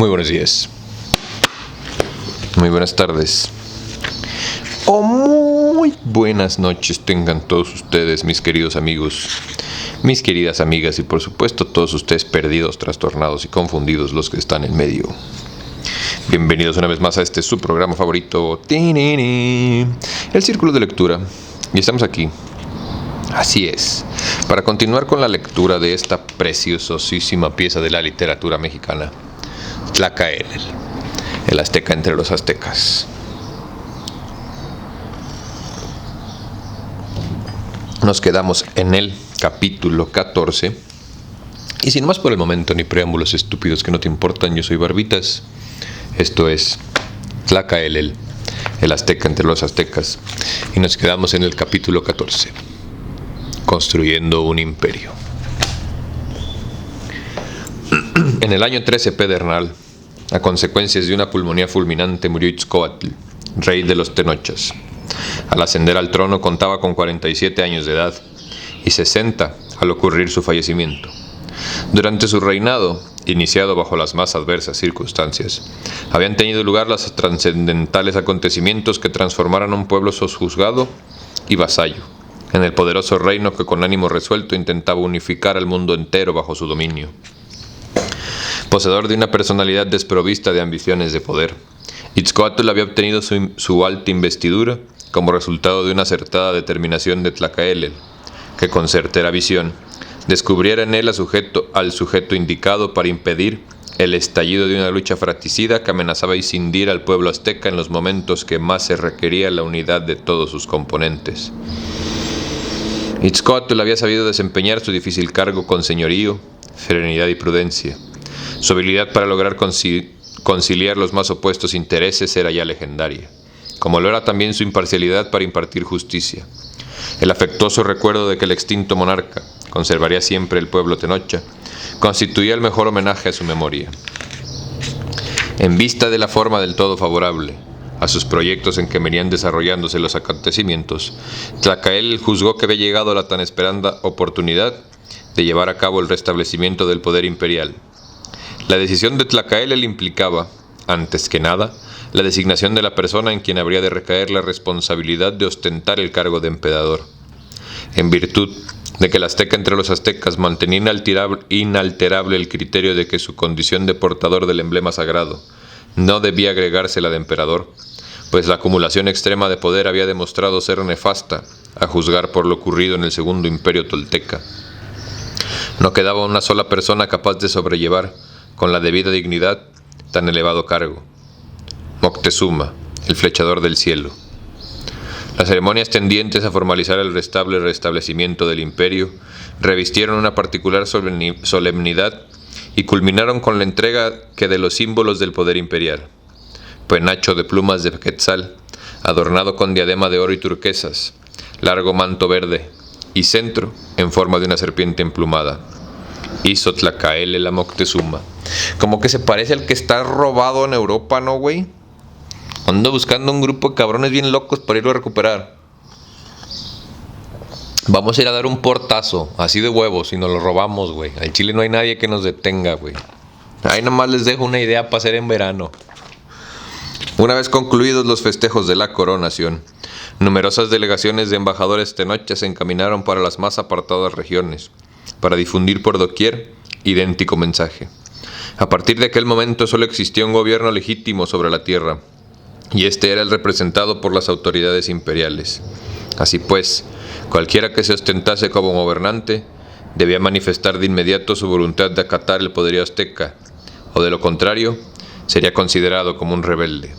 Muy buenos días, muy buenas tardes o muy buenas noches tengan todos ustedes, mis queridos amigos, mis queridas amigas y por supuesto todos ustedes perdidos, trastornados y confundidos, los que están en medio. Bienvenidos una vez más a este su programa favorito, El Círculo de Lectura, y estamos aquí, así es, para continuar con la lectura de esta preciosísima pieza de la literatura mexicana, Tlacaelel, el azteca entre los aztecas. Nos quedamos en el capítulo 14. Y sin más por el momento ni preámbulos estúpidos que no te importan, yo soy Barbitas. Esto es Tlacaelel, el azteca entre los aztecas. Y nos quedamos en el capítulo 14. Construyendo un imperio. En el año 13 pedernal, a consecuencias de una pulmonía fulminante, murió Itzcoatl, rey de los Tenochas. Al ascender al trono contaba con 47 años de edad y 60 al ocurrir su fallecimiento. Durante su reinado, iniciado bajo las más adversas circunstancias, habían tenido lugar los trascendentales acontecimientos que transformaron a un pueblo sojuzgado y vasallo en el poderoso reino que con ánimo resuelto intentaba unificar al mundo entero bajo su dominio. Poseedor de una personalidad desprovista de ambiciones de poder, Itzcoatl había obtenido su alta investidura como resultado de una acertada determinación de Tlacaelel, que con certera visión descubriera en él al sujeto indicado para impedir el estallido de una lucha fratricida que amenazaba escindir al pueblo azteca en los momentos que más se requería la unidad de todos sus componentes. Itzcoatl había sabido desempeñar su difícil cargo con señorío, serenidad y prudencia. Su habilidad para lograr conciliar los más opuestos intereses era ya legendaria, como lo era también su imparcialidad para impartir justicia. El afectuoso recuerdo de que el extinto monarca conservaría siempre el pueblo Tenocha constituía el mejor homenaje a su memoria. En vista de la forma del todo favorable a sus proyectos en que venían desarrollándose los acontecimientos, Tlacaelel juzgó que había llegado la tan esperada oportunidad de llevar a cabo el restablecimiento del poder imperial. La decisión de Tlacaelel implicaba, antes que nada, la designación de la persona en quien habría de recaer la responsabilidad de ostentar el cargo de emperador. En virtud de que el azteca entre los aztecas mantenía inalterable el criterio de que su condición de portador del emblema sagrado no debía agregarse la de emperador, pues la acumulación extrema de poder había demostrado ser nefasta, a juzgar por lo ocurrido en el segundo imperio tolteca. No quedaba una sola persona capaz de sobrellevar con la debida dignidad tan elevado cargo: Moctezuma, el flechador del cielo. Las ceremonias tendientes a formalizar el restablecimiento del imperio revistieron una particular solemnidad y culminaron con la entrega de los símbolos del poder imperial: penacho de plumas de quetzal, adornado con diadema de oro y turquesas, largo manto verde y centro en forma de una serpiente emplumada. Hizo Tlacaelel a Moctezuma. Como que se parece al que está robado en Europa, ¿no, güey? Ando buscando un grupo de cabrones bien locos para irlo a recuperar. Vamos a ir a dar un portazo, así de huevos, y nos lo robamos, güey. Al Chile no hay nadie que nos detenga, güey. Ahí nomás les dejo una idea para hacer en verano. Una vez concluidos los festejos de la coronación, numerosas delegaciones de embajadores tenochas se encaminaron para las más apartadas regiones, para difundir por doquier idéntico mensaje. A partir de aquel momento solo existía un gobierno legítimo sobre la tierra, y este era el representado por las autoridades imperiales. Así pues, cualquiera que se ostentase como gobernante debía manifestar de inmediato su voluntad de acatar el poderío azteca, o de lo contrario, sería considerado como un rebelde.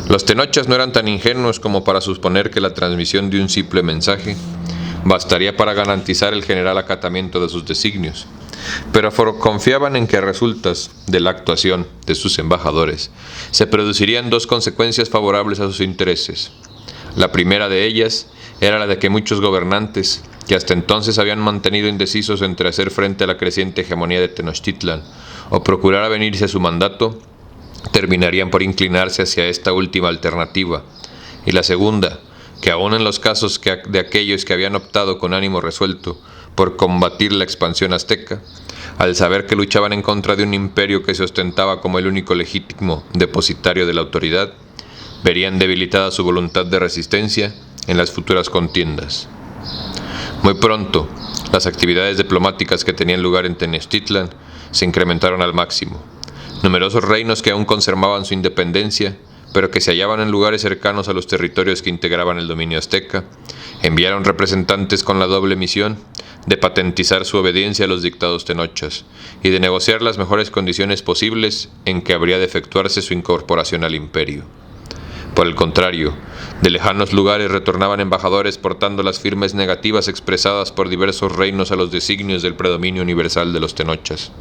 Los tenochas no eran tan ingenuos como para suponer que la transmisión de un simple mensaje bastaría para garantizar el general acatamiento de sus designios, pero confiaban en que a resultas de la actuación de sus embajadores se producirían dos consecuencias favorables a sus intereses. La primera de ellas era la de que muchos gobernantes, que hasta entonces habían mantenido indecisos entre hacer frente a la creciente hegemonía de Tenochtitlan o procurar avenirse a su mandato, terminarían por inclinarse hacia esta última alternativa. Y la segunda, que aun en los casos de aquellos que habían optado con ánimo resuelto por combatir la expansión azteca, al saber que luchaban en contra de un imperio que se ostentaba como el único legítimo depositario de la autoridad, verían debilitada su voluntad de resistencia en las futuras contiendas. Muy pronto, las actividades diplomáticas que tenían lugar en Tenochtitlan se incrementaron al máximo. Numerosos reinos que aún conservaban su independencia, pero que se hallaban en lugares cercanos a los territorios que integraban el dominio azteca, enviaron representantes con la doble misión de patentizar su obediencia a los dictados tenochas y de negociar las mejores condiciones posibles en que habría de efectuarse su incorporación al imperio. Por el contrario, de lejanos lugares retornaban embajadores portando las firmes negativas expresadas por diversos reinos a los designios del predominio universal de los tenochas.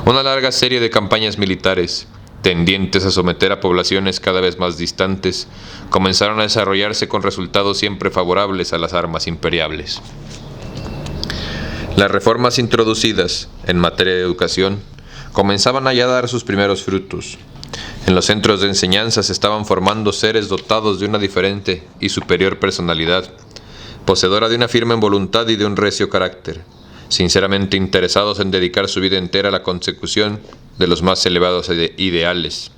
Una larga serie de campañas militares, tendientes a someter a poblaciones cada vez más distantes, comenzaron a desarrollarse con resultados siempre favorables a las armas imperiales. Las reformas introducidas en materia de educación comenzaban ya a dar sus primeros frutos. En los centros de enseñanza se estaban formando seres dotados de una diferente y superior personalidad, poseedora de una firme voluntad y de un recio carácter, sinceramente interesados en dedicar su vida entera a la consecución de los más elevados ideales.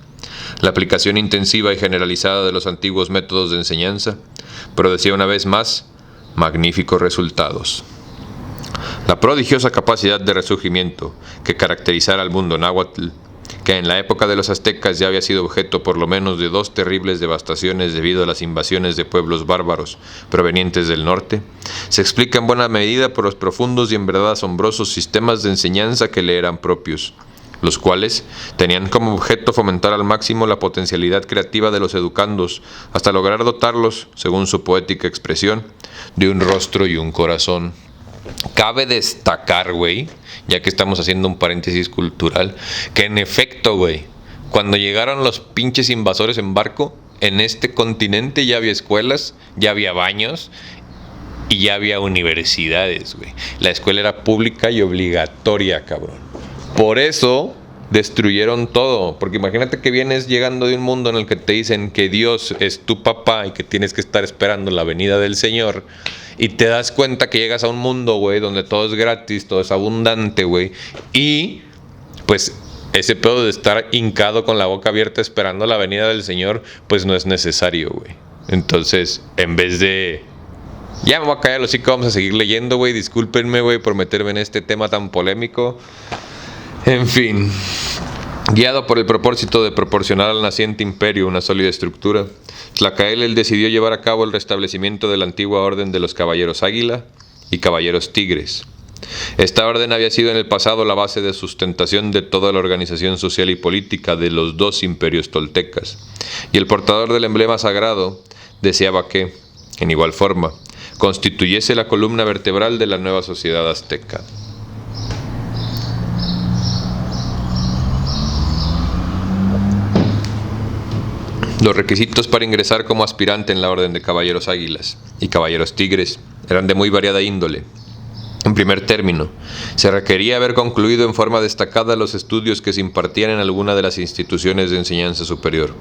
La aplicación intensiva y generalizada de los antiguos métodos de enseñanza producía una vez más magníficos resultados. La prodigiosa capacidad de resurgimiento que caracterizara al mundo náhuatl, que en la época de los aztecas ya había sido objeto por lo menos de 2 terribles devastaciones debido a las invasiones de pueblos bárbaros provenientes del norte, se explica en buena medida por los profundos y en verdad asombrosos sistemas de enseñanza que le eran propios, los cuales tenían como objeto fomentar al máximo la potencialidad creativa de los educandos hasta lograr dotarlos, según su poética expresión, de un rostro y un corazón. Cabe destacar, güey, ya que estamos haciendo un paréntesis cultural, que en efecto, güey, cuando llegaron los pinches invasores en barco, en este continente ya había escuelas, ya había baños y ya había universidades, güey. La escuela era pública y obligatoria, cabrón. Por eso destruyeron todo, porque imagínate que vienes llegando de un mundo en el que te dicen que Dios es tu papá y que tienes que estar esperando la venida del Señor, y te das cuenta que llegas a un mundo, güey, donde todo es gratis, todo es abundante, güey, y pues ese pedo de estar hincado con la boca abierta esperando la venida del Señor, pues no es necesario, güey. Entonces, en vez de... Ya me voy a callar los hocico, vamos a seguir leyendo, güey, discúlpenme, güey, por meterme en este tema tan polémico. En fin, guiado por el propósito de proporcionar al naciente imperio una sólida estructura, Tlacaelel decidió llevar a cabo el restablecimiento de la antigua orden de los caballeros águila y caballeros tigres. Esta orden había sido en el pasado la base de sustentación de toda la organización social y política de los 2 imperios toltecas, y el portador del emblema sagrado deseaba que, en igual forma, constituyese la columna vertebral de la nueva sociedad azteca. Los requisitos para ingresar como aspirante en la orden de caballeros águilas y caballeros tigres eran de muy variada índole. En primer término, se requería haber concluido en forma destacada los estudios que se impartían en alguna de las instituciones de enseñanza superior.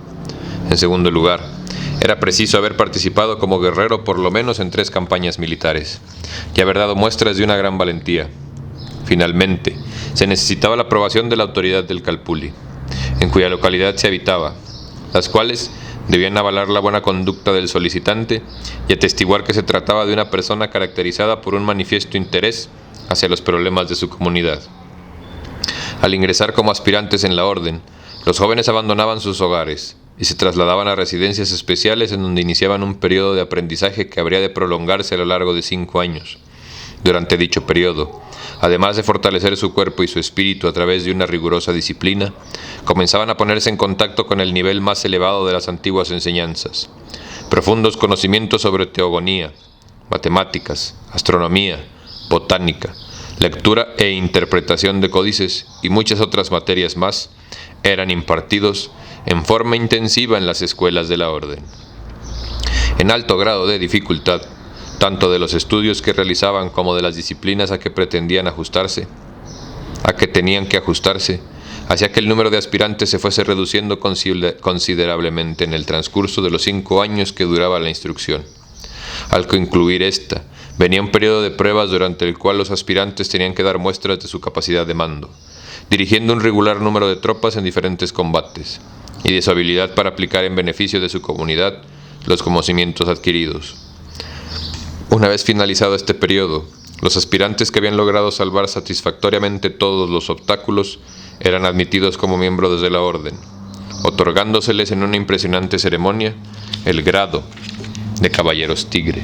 En segundo lugar, era preciso haber participado como guerrero por lo menos en 3 campañas militares y haber dado muestras de una gran valentía. Finalmente, se necesitaba la aprobación de la autoridad del Calpulli, en cuya localidad se habitaba, las cuales debían avalar la buena conducta del solicitante y atestiguar que se trataba de una persona caracterizada por un manifiesto interés hacia los problemas de su comunidad. Al ingresar como aspirantes en la orden, los jóvenes abandonaban sus hogares y se trasladaban a residencias especiales en donde iniciaban un periodo de aprendizaje que habría de prolongarse a lo largo de 5 años. Durante dicho periodo, además de fortalecer su cuerpo y su espíritu a través de una rigurosa disciplina, comenzaban a ponerse en contacto con el nivel más elevado de las antiguas enseñanzas. Profundos conocimientos sobre teogonía, matemáticas, astronomía, botánica, lectura e interpretación de códices y muchas otras materias más eran impartidos en forma intensiva en las escuelas de la orden. En alto grado de dificultad, tanto de los estudios que realizaban como de las disciplinas a que tenían que ajustarse, hacía que el número de aspirantes se fuese reduciendo considerablemente en el transcurso de los 5 años que duraba la instrucción. Al concluir esta, Venía un periodo de pruebas durante el cual los aspirantes tenían que dar muestras de su capacidad de mando, dirigiendo un regular número de tropas en diferentes combates, y de su habilidad para aplicar en beneficio de su comunidad los conocimientos adquiridos. Una vez finalizado este periodo, los aspirantes que habían logrado salvar satisfactoriamente todos los obstáculos eran admitidos como miembros de la orden, otorgándoseles en una impresionante ceremonia el grado de Caballeros Tigre.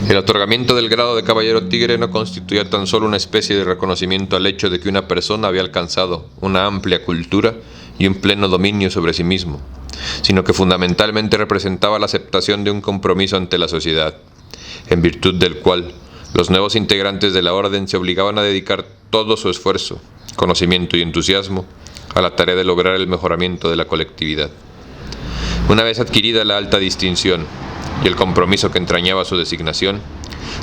El otorgamiento del grado de Caballero Tigre no constituía tan solo una especie de reconocimiento al hecho de que una persona había alcanzado una amplia cultura y un pleno dominio sobre sí mismo, sino que fundamentalmente representaba la aceptación de un compromiso ante la sociedad, en virtud del cual los nuevos integrantes de la orden se obligaban a dedicar todo su esfuerzo, conocimiento y entusiasmo a la tarea de lograr el mejoramiento de la colectividad. Una vez adquirida la alta distinción y el compromiso que entrañaba su designación,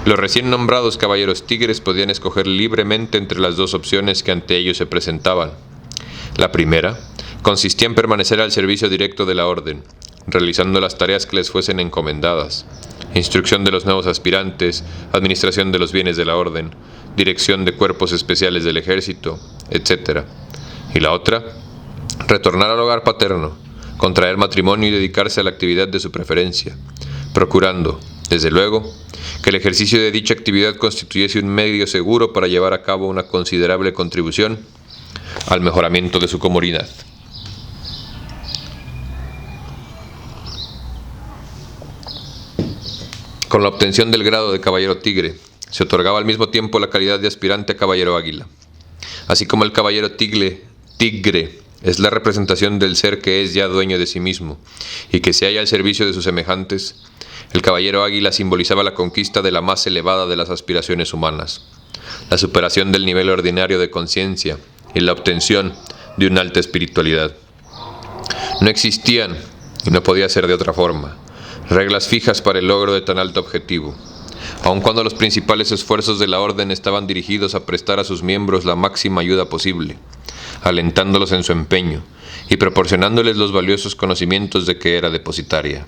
los recién nombrados Caballeros Tigres podían escoger libremente entre las dos opciones que ante ellos se presentaban. La primera consistía en permanecer al servicio directo de la orden, realizando las tareas que les fuesen encomendadas: instrucción de los nuevos aspirantes, administración de los bienes de la orden, dirección de cuerpos especiales del ejército, etc. Y la otra, retornar al hogar paterno, contraer matrimonio y dedicarse a la actividad de su preferencia, procurando, desde luego, que el ejercicio de dicha actividad constituyese un medio seguro para llevar a cabo una considerable contribución al mejoramiento de su comunidad. Con la obtención del grado de Caballero Tigre, se otorgaba al mismo tiempo la calidad de aspirante a Caballero Águila. Así como el Caballero Tigre es la representación del ser que es ya dueño de sí mismo y que se halla al servicio de sus semejantes, el Caballero Águila simbolizaba la conquista de la más elevada de las aspiraciones humanas, la superación del nivel ordinario de conciencia y la obtención de una alta espiritualidad. No existían, y no podía ser de otra forma, reglas fijas para el logro de tan alto objetivo, aun cuando los principales esfuerzos de la orden estaban dirigidos a prestar a sus miembros la máxima ayuda posible, alentándolos en su empeño y proporcionándoles los valiosos conocimientos de que era depositaria.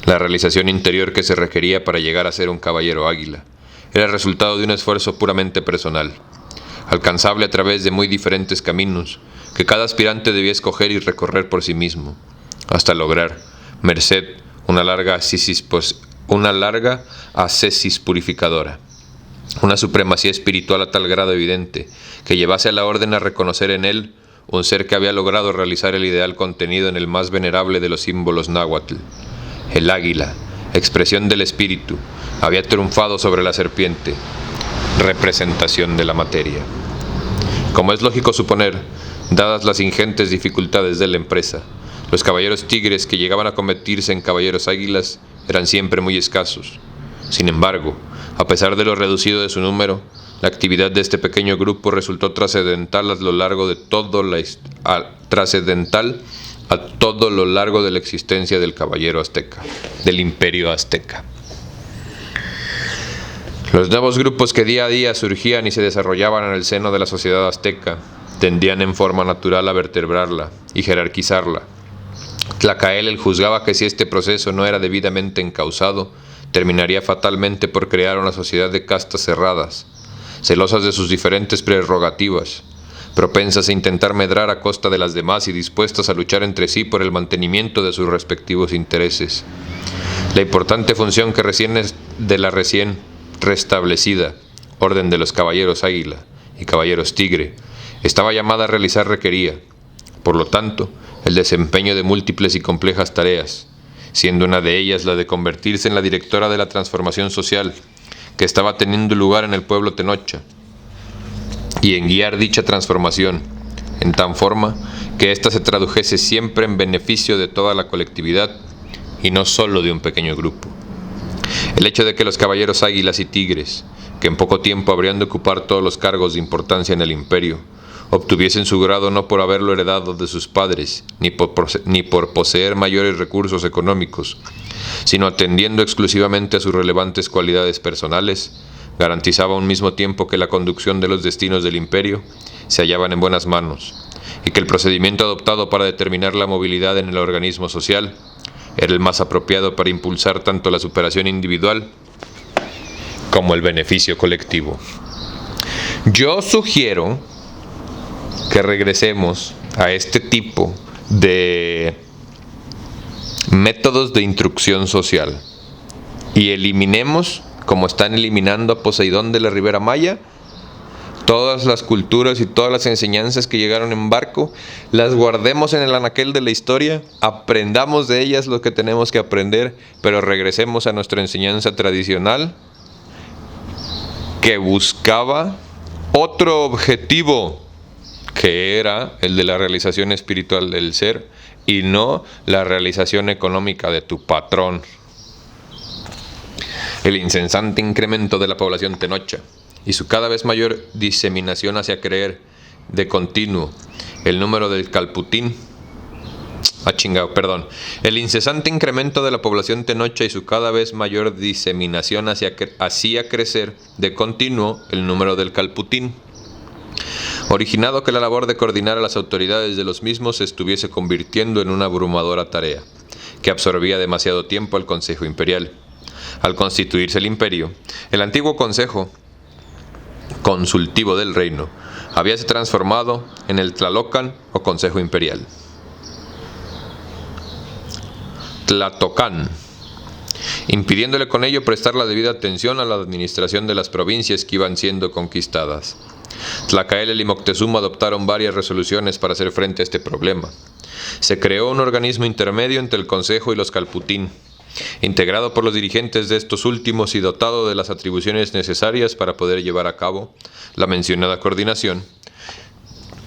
La realización interior que se requería para llegar a ser un Caballero Águila era el resultado de un esfuerzo puramente personal, alcanzable a través de muy diferentes caminos que cada aspirante debía escoger y recorrer por sí mismo, hasta lograr, merced una larga ascesis purificadora, una supremacía espiritual a tal grado evidente que llevase a la orden a reconocer en él un ser que había logrado realizar el ideal contenido en el más venerable de los símbolos náhuatl. El águila, expresión del espíritu, había triunfado sobre la serpiente, representación de la materia. Como es lógico suponer, dadas las ingentes dificultades de la empresa, los Caballeros Tigres que llegaban a convertirse en Caballeros Águilas eran siempre muy escasos. Sin embargo, a pesar de lo reducido de su número, la actividad de este pequeño grupo resultó trascendental a todo lo largo de la existencia del caballero azteca, del imperio azteca. Los nuevos grupos que día a día surgían y se desarrollaban en el seno de la sociedad azteca tendían en forma natural a vertebrarla y jerarquizarla. Tlacaelel juzgaba que si este proceso no era debidamente encauzado, terminaría fatalmente por crear una sociedad de castas cerradas, celosas de sus diferentes prerrogativas, propensas a intentar medrar a costa de las demás y dispuestas a luchar entre sí por el mantenimiento de sus respectivos intereses. La importante función que de la recién restablecida Orden de los Caballeros Águila y Caballeros Tigre estaba llamada a realizar requería, por lo tanto, el desempeño de múltiples y complejas tareas, siendo una de ellas la de convertirse en la directora de la transformación social que estaba teniendo lugar en el pueblo Tenochtitlan, y en guiar dicha transformación, en tan forma que ésta se tradujese siempre en beneficio de toda la colectividad y no solo de un pequeño grupo. El hecho de que los Caballeros Águilas y Tigres, que en poco tiempo habrían de ocupar todos los cargos de importancia en el imperio, obtuviesen su grado no por haberlo heredado de sus padres, ni por poseer mayores recursos económicos, sino atendiendo exclusivamente a sus relevantes cualidades personales, garantizaba a un mismo tiempo que la conducción de los destinos del imperio se hallaban en buenas manos, y que el procedimiento adoptado para determinar la movilidad en el organismo social era el más apropiado para impulsar tanto la superación individual como el beneficio colectivo. Yo sugiero que regresemos a este tipo de métodos de instrucción social y eliminemos, como están eliminando a Poseidón de la Ribera Maya, todas las culturas y todas las enseñanzas que llegaron en barco, las guardemos en el anaquel de la historia, aprendamos de ellas lo que tenemos que aprender, pero regresemos a nuestra enseñanza tradicional que buscaba otro objetivo, que era el de la realización espiritual del ser y no la realización económica de tu patrón. El incesante incremento de la población tenocha y su cada vez mayor diseminación hacia creer de continuo el número del calputín. El incesante incremento de la población tenocha y su cada vez mayor diseminación hacía crecer de continuo el número del calputín, originado que la labor de coordinar a las autoridades de los mismos se estuviese convirtiendo en una abrumadora tarea, que absorbía demasiado tiempo al Consejo Imperial. Al constituirse el imperio, el antiguo Consejo Consultivo del Reino habíase transformado en el Tlalocan o Consejo Imperial. Tlatocan, impidiéndole con ello prestar la debida atención a la administración de las provincias que iban siendo conquistadas. Tlacaelel y Moctezuma adoptaron varias resoluciones para hacer frente a este problema. Se creó un organismo intermedio entre el Consejo y los Calputín, integrado por los dirigentes de estos últimos y dotado de las atribuciones necesarias para poder llevar a cabo la mencionada coordinación,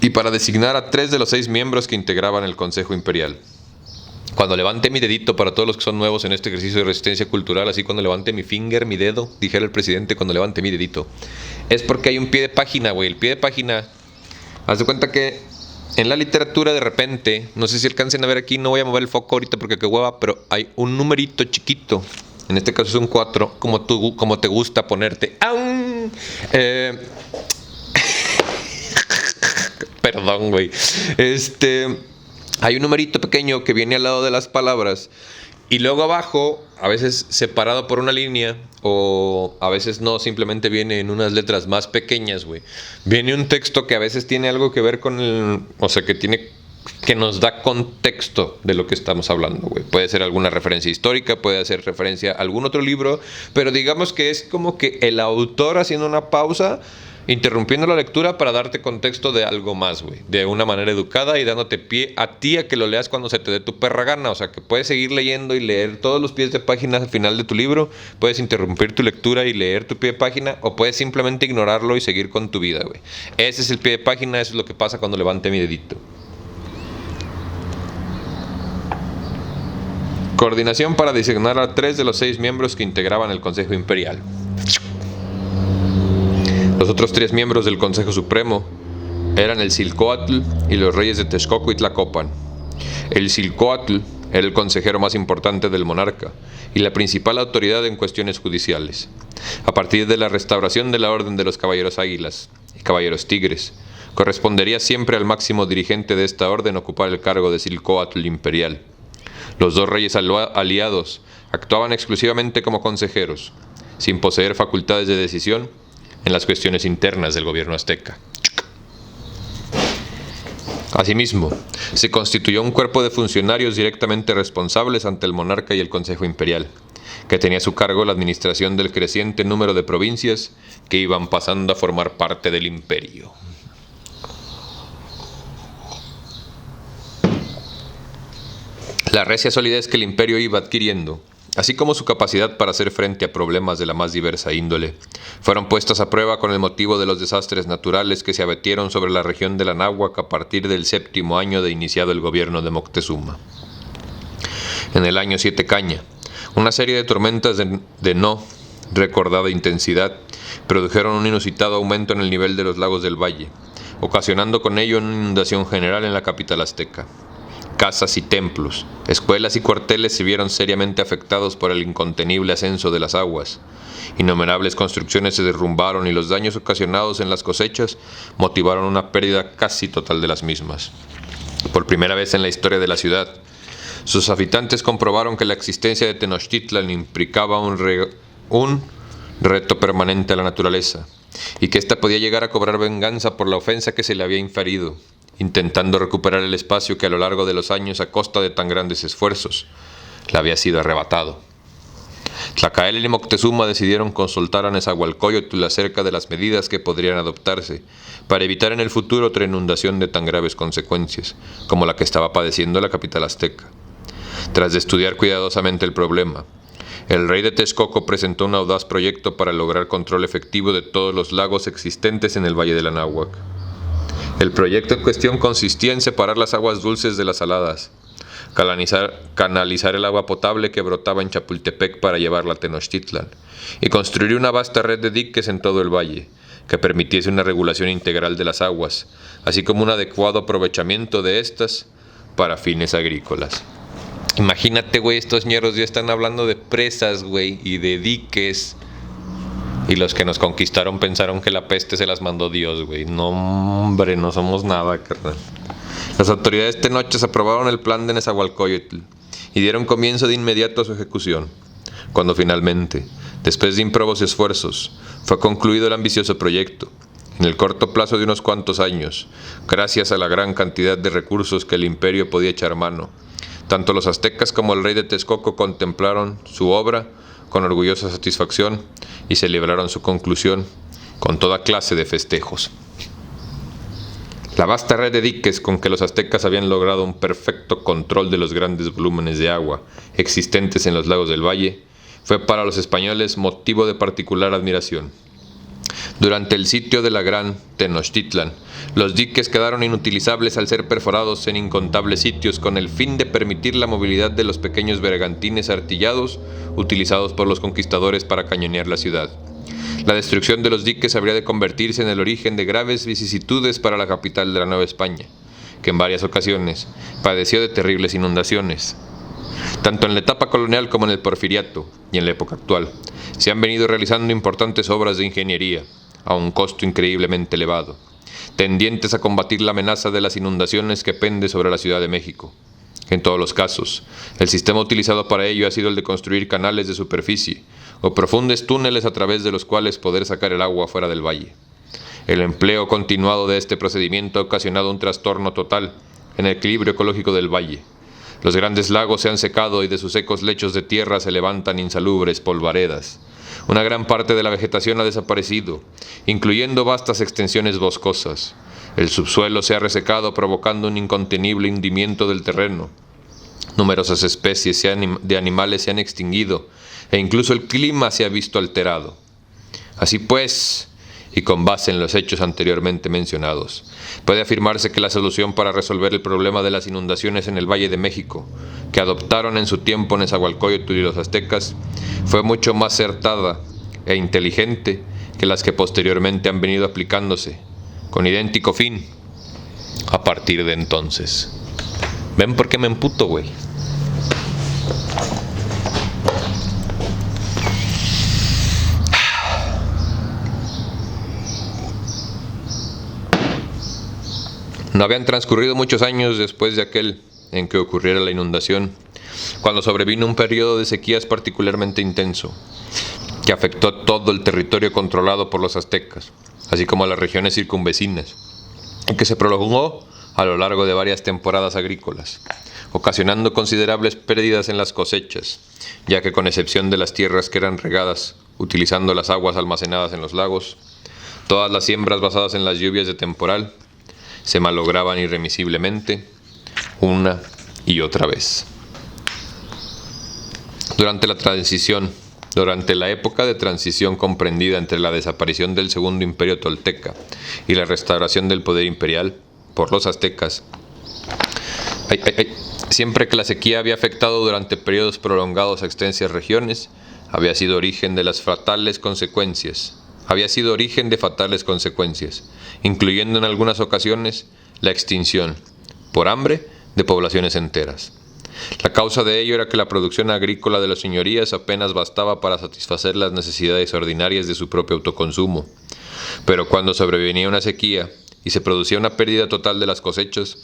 y para designar a 3 de los 6 miembros que integraban el Consejo Imperial. Cuando levante mi dedito, para todos los que son nuevos en este ejercicio de resistencia cultural, así cuando levante mi finger, mi dedo, dijera el presidente cuando levante mi dedito, es porque hay un pie de página, güey. El pie de página, haz de cuenta que en la literatura de repente, no sé si alcancen a ver aquí, no voy a mover el foco ahorita porque qué hueva, pero hay un numerito chiquito, en este caso es un 4, como te gusta ponerte. Perdón, güey. Hay un numerito pequeño que viene al lado de las palabras y luego abajo, a veces separado por una línea o a veces no, simplemente viene en unas letras más pequeñas, güey. Viene un texto que a veces tiene algo que ver con que nos da contexto de lo que estamos hablando, güey. Puede ser alguna referencia histórica, puede hacer referencia a algún otro libro, pero digamos que es como que el autor haciendo una pausa, interrumpiendo la lectura para darte contexto de algo más, güey, de una manera educada y dándote pie a ti a que lo leas cuando se te dé tu perra gana. O sea, que puedes seguir leyendo y leer todos los pies de página al final de tu libro, puedes interrumpir tu lectura y leer tu pie de página, o puedes simplemente ignorarlo y seguir con tu vida, güey. Ese es el pie de página, eso es lo que pasa cuando levante mi dedito. Coordinación para designar a 3 de los 6 miembros que integraban el Consejo Imperial. Los otros 3 miembros del Consejo Supremo eran el Xilcóatl y los reyes de Texcoco y Tlacopan. El Xilcóatl era el consejero más importante del monarca y la principal autoridad en cuestiones judiciales. A partir de la restauración de la Orden de los Caballeros Águilas y Caballeros Tigres, correspondería siempre al máximo dirigente de esta orden ocupar el cargo de Xilcóatl imperial. Los 2 reyes aliados actuaban exclusivamente como consejeros, sin poseer facultades de decisión en las cuestiones internas del gobierno azteca. Asimismo, se constituyó un cuerpo de funcionarios directamente responsables ante el monarca y el Consejo Imperial, que tenía a su cargo la administración del creciente número de provincias que iban pasando a formar parte del imperio. La recia solidez que el imperio iba adquiriendo, así como su capacidad para hacer frente a problemas de la más diversa índole, fueron puestas a prueba con el motivo de los desastres naturales que se abatieron sobre la región del Anáhuac a partir del 7º año de iniciado el gobierno de Moctezuma. En el año 7 Caña, una serie de tormentas de no recordada intensidad produjeron un inusitado aumento en el nivel de los lagos del valle, ocasionando con ello una inundación general en la capital azteca. Casas y templos, escuelas y cuarteles se vieron seriamente afectados por el incontenible ascenso de las aguas. Innumerables construcciones se derrumbaron y los daños ocasionados en las cosechas motivaron una pérdida casi total de las mismas. Por primera vez en la historia de la ciudad, sus habitantes comprobaron que la existencia de Tenochtitlan implicaba un reto permanente a la naturaleza, y que ésta podía llegar a cobrar venganza por la ofensa que se le había inferido, intentando recuperar el espacio que a lo largo de los años, a costa de tan grandes esfuerzos, le había sido arrebatado. Tlacael y Moctezuma decidieron consultar a Nezahualcóyotl acerca de las medidas que podrían adoptarse para evitar en el futuro otra inundación de tan graves consecuencias como la que estaba padeciendo la capital azteca. Tras de estudiar cuidadosamente el problema, el rey de Texcoco presentó un audaz proyecto para lograr control efectivo de todos los lagos existentes en el Valle del Anáhuac. El proyecto en cuestión consistía en separar las aguas dulces de las saladas, canalizar el agua potable que brotaba en Chapultepec para llevarla a Tenochtitlan, y construir una vasta red de diques en todo el valle, que permitiese una regulación integral de las aguas, así como un adecuado aprovechamiento de estas para fines agrícolas. Imagínate, güey, estos ñeros ya están hablando de presas, güey, y de diques. Y los que nos conquistaron pensaron que la peste se las mandó Dios, güey. No, hombre, no somos nada, carnal. Las autoridades tenochas aprobaron el plan de Nezahualcóyotl y dieron comienzo de inmediato a su ejecución. Cuando finalmente, después de ímprobos esfuerzos, fue concluido el ambicioso proyecto, en el corto plazo de unos cuantos años, gracias a la gran cantidad de recursos que el imperio podía echar mano, tanto los aztecas como el rey de Texcoco contemplaron su obra con orgullosa satisfacción y celebraron su conclusión con toda clase de festejos. La vasta red de diques con que los aztecas habían logrado un perfecto control de los grandes volúmenes de agua existentes en los lagos del valle fue para los españoles motivo de particular admiración. Durante el sitio de la gran Tenochtitlan, los diques quedaron inutilizables al ser perforados en incontables sitios con el fin de permitir la movilidad de los pequeños bergantines artillados utilizados por los conquistadores para cañonear la ciudad. La destrucción de los diques habría de convertirse en el origen de graves vicisitudes para la capital de la Nueva España, que en varias ocasiones padeció de terribles inundaciones. Tanto en la etapa colonial como en el porfiriato y en la época actual, se han venido realizando importantes obras de ingeniería, a un costo increíblemente elevado, tendientes a combatir la amenaza de las inundaciones que pende sobre la Ciudad de México. En todos los casos, el sistema utilizado para ello ha sido el de construir canales de superficie o profundos túneles a través de los cuales poder sacar el agua fuera del valle. El empleo continuado de este procedimiento ha ocasionado un trastorno total en el equilibrio ecológico del valle. Los grandes lagos se han secado y de sus secos lechos de tierra se levantan insalubres polvaredas. Una gran parte de la vegetación ha desaparecido, incluyendo vastas extensiones boscosas. El subsuelo se ha resecado provocando un incontenible hundimiento del terreno. Numerosas especies de animales se han extinguido e incluso el clima se ha visto alterado. Así pues, y con base en los hechos anteriormente mencionados, puede afirmarse que la solución para resolver el problema de las inundaciones en el Valle de México, que adoptaron en su tiempo Nezahualcóyotl y los aztecas, fue mucho más acertada e inteligente que las que posteriormente han venido aplicándose, con idéntico fin, a partir de entonces. ¿Ven por qué me emputo, güey? No habían transcurrido muchos años después de aquel en que ocurriera la inundación, cuando sobrevino un periodo de sequías particularmente intenso, que afectó a todo el territorio controlado por los aztecas, así como a las regiones circunvecinas, y que se prolongó a lo largo de varias temporadas agrícolas, ocasionando considerables pérdidas en las cosechas, ya que con excepción de las tierras que eran regadas utilizando las aguas almacenadas en los lagos, todas las siembras basadas en las lluvias de temporal se malograban irremisiblemente una y otra vez. Durante la época de transición comprendida entre la desaparición del Segundo Imperio Tolteca y la restauración del poder imperial por los aztecas, siempre que la sequía había afectado durante periodos prolongados a extensas regiones, había sido origen de fatales consecuencias, incluyendo en algunas ocasiones la extinción, por hambre, de poblaciones enteras. La causa de ello era que la producción agrícola de las señorías apenas bastaba para satisfacer las necesidades ordinarias de su propio autoconsumo. Pero cuando sobrevenía una sequía y se producía una pérdida total de las cosechas,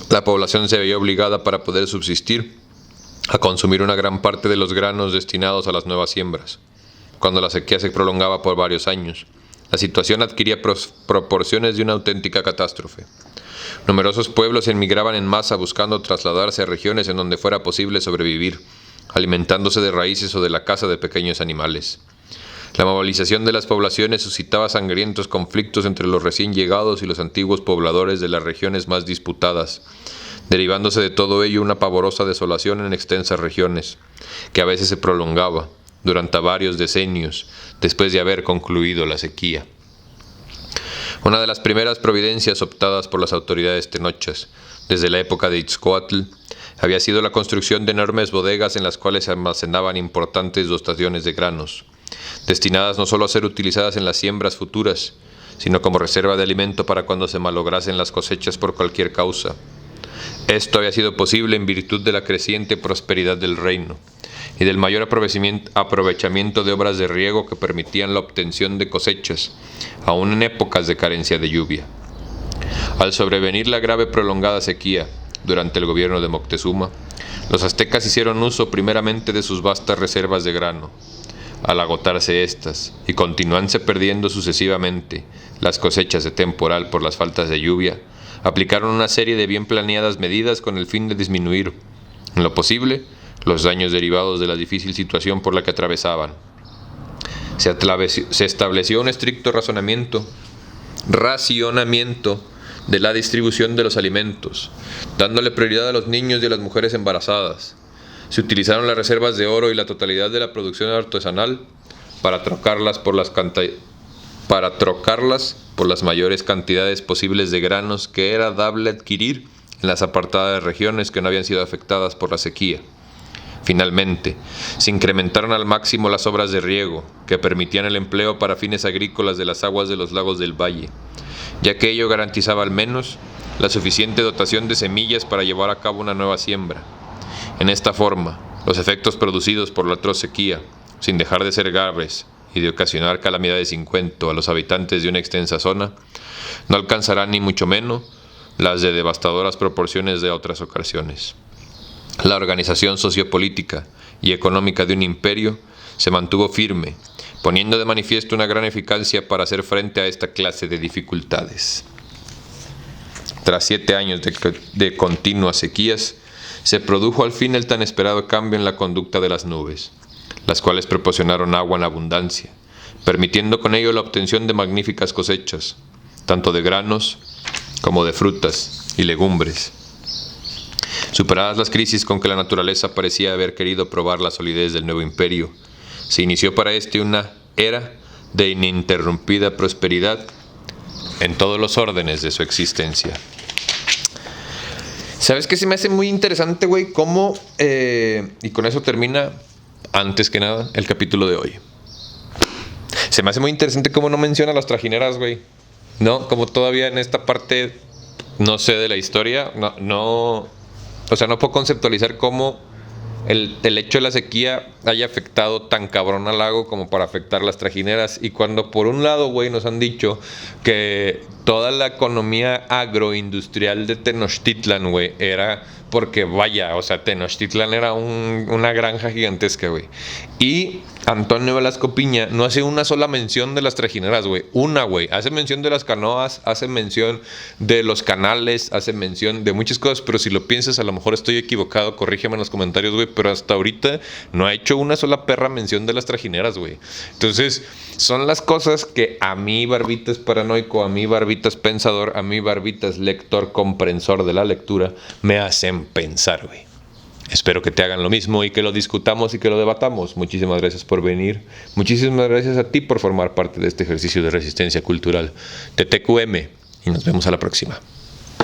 la población se veía obligada para poder subsistir a consumir una gran parte de los granos destinados a las nuevas siembras. cuando la sequía se prolongaba por varios años. La situación adquiría proporciones de una auténtica catástrofe. Numerosos pueblos emigraban en masa buscando trasladarse a regiones en donde fuera posible sobrevivir, alimentándose de raíces o de la caza de pequeños animales. La movilización de las poblaciones suscitaba sangrientos conflictos entre los recién llegados y los antiguos pobladores de las regiones más disputadas, derivándose de todo ello una pavorosa desolación en extensas regiones, que a veces se prolongaba durante varios decenios después de haber concluido la sequía. Una de las primeras providencias optadas por las autoridades tenochas, desde la época de Itzcoatl, había sido la construcción de enormes bodegas en las cuales se almacenaban importantes dotaciones de granos, destinadas no solo a ser utilizadas en las siembras futuras, sino como reserva de alimento para cuando se malograsen las cosechas por cualquier causa. Esto había sido posible en virtud de la creciente prosperidad del reino y del mayor aprovechamiento de obras de riego que permitían la obtención de cosechas, aun en épocas de carencia de lluvia. Al sobrevenir la grave prolongada sequía durante el gobierno de Moctezuma, los aztecas hicieron uso primeramente de sus vastas reservas de grano. Al agotarse estas y continuarse perdiendo sucesivamente las cosechas de temporal por las faltas de lluvia, aplicaron una serie de bien planeadas medidas con el fin de disminuir, en lo posible, los daños derivados de la difícil situación por la que atravesaban. Se estableció un estricto racionamiento de la distribución de los alimentos, dándole prioridad a los niños y a las mujeres embarazadas. Se utilizaron las reservas de oro y la totalidad de la producción artesanal para trocarlas por las mayores cantidades posibles de granos que era dable adquirir en las apartadas regiones que no habían sido afectadas por la sequía. Finalmente, se incrementaron al máximo las obras de riego, que permitían el empleo para fines agrícolas de las aguas de los lagos del valle, ya que ello garantizaba al menos la suficiente dotación de semillas para llevar a cabo una nueva siembra. En esta forma, los efectos producidos por la atroz sequía, sin dejar de ser graves y de ocasionar calamidades sin cuento a los habitantes de una extensa zona, no alcanzarán ni mucho menos las de devastadoras proporciones de otras ocasiones. La organización sociopolítica y económica de un imperio se mantuvo firme, poniendo de manifiesto una gran eficacia para hacer frente a esta clase de dificultades. Tras 7 años de continuas sequías, se produjo al fin el tan esperado cambio en la conducta de las nubes, las cuales proporcionaron agua en abundancia, permitiendo con ello la obtención de magníficas cosechas, tanto de granos como de frutas y legumbres. Superadas las crisis con que la naturaleza parecía haber querido probar la solidez del nuevo imperio, se inició para este una era de ininterrumpida prosperidad en todos los órdenes de su existencia. ¿Sabes qué se me hace muy interesante, güey? Cómo, y con eso termina, antes que nada, el capítulo de hoy. Se me hace muy interesante cómo no menciona las trajineras, güey. No, como todavía en esta parte no sé de la historia, no puedo conceptualizar cómo el hecho de la sequía haya afectado tan cabrón al lago como para afectar las trajineras. Y cuando por un lado, güey, nos han dicho que toda la economía agroindustrial de Tenochtitlan, güey, era porque vaya, o sea, Tenochtitlan era una granja gigantesca, güey. Y Antonio Velasco Piña no hace una sola mención de las trajineras, güey. Güey. Hace mención de las canoas, hace mención de los canales, hace mención de muchas cosas, pero si lo piensas, a lo mejor estoy equivocado, corrígeme en los comentarios, güey, pero hasta ahorita no ha hecho una sola perra mención de las trajineras, güey. Entonces, son las cosas que a mí, Barbitas paranoico, a mí, Barbitas pensador, a mí, Barbitas lector, comprensor de la lectura, me hacen pensar, güey. Espero que te hagan lo mismo y que lo discutamos y que lo debatamos. Muchísimas gracias por venir. Muchísimas gracias a ti por formar parte de este ejercicio de resistencia cultural de TQM y nos vemos a la próxima.